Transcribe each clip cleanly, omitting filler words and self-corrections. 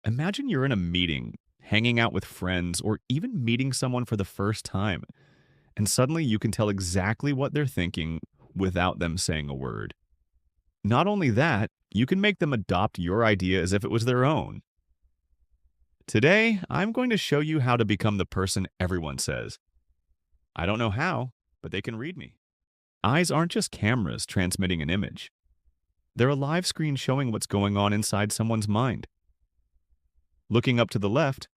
Imagine you're in a meeting, hanging out with friends, or even meeting someone for the first time, and suddenly you can tell exactly what they're thinking without them saying a word. Not only that, you can make them adopt your idea as if it was their own. Today, I'm going to show you how to become the person everyone says. I don't know how, but they can read me. Eyes aren't just cameras transmitting an image. They're a live screen showing what's going on inside someone's mind. Looking up to the left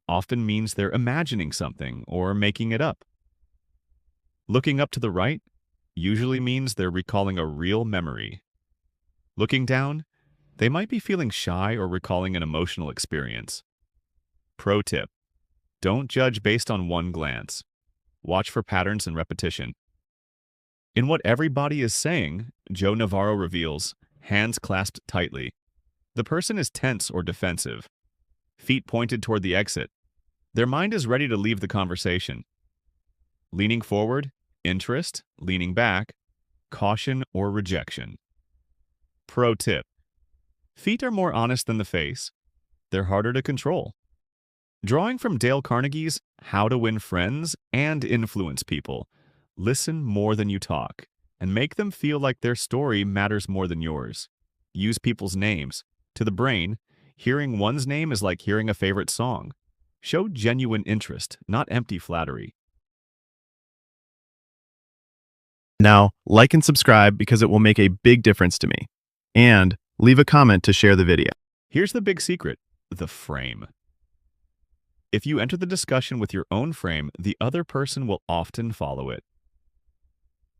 often means they're imagining something or making it up. Looking up to the right usually means they're recalling a real memory. Looking down, they might be feeling shy or recalling an emotional experience. Pro tip: don't judge based on one glance. Watch for patterns and repetition. In what everybody is saying, Joe Navarro reveals, hands clasped tightly. The person is tense or defensive. Feet pointed toward the exit. Their mind is ready to leave the conversation. Leaning forward, interest; leaning back, caution or rejection. Pro tip: feet are more honest than the face. They're harder to control. Drawing from Dale Carnegie's How to Win Friends and Influence People, listen more than you talk, and make them feel like their story matters more than yours. Use people's names. To the brain, hearing one's name is like hearing a favorite song. Show genuine interest, not empty flattery. Now, like and subscribe because it will make a big difference to me. And leave a comment to share the video. Here's the big secret: the frame. If you enter the discussion with your own frame, the other person will often follow it.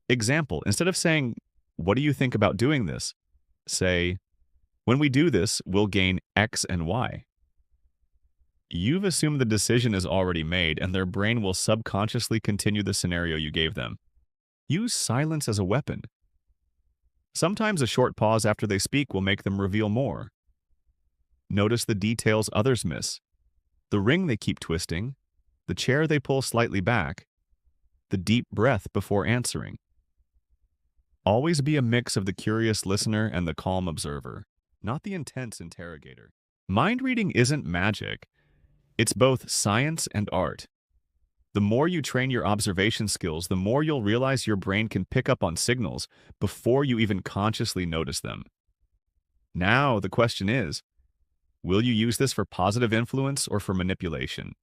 Example: instead of saying, "What do you think about doing this?" say, "When we do this, we'll gain X and Y." You've assumed the decision is already made, and their brain will subconsciously continue the scenario you gave them. Use silence as a weapon. Sometimes a short pause after they speak will make them reveal more. Notice the details others miss: the ring they keep twisting, the chair they pull slightly back, the deep breath before answering. Always be a mix of the curious listener and the calm observer, not the intense interrogator. Mind reading isn't magic. It's both science and art. The more you train your observation skills, the more you'll realize your brain can pick up on signals before you even consciously notice them. Now, the question is, will you use this for positive influence or for manipulation?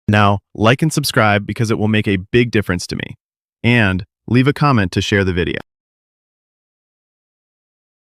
Now, like and subscribe because it will make a big difference to me. And leave a comment to share the video.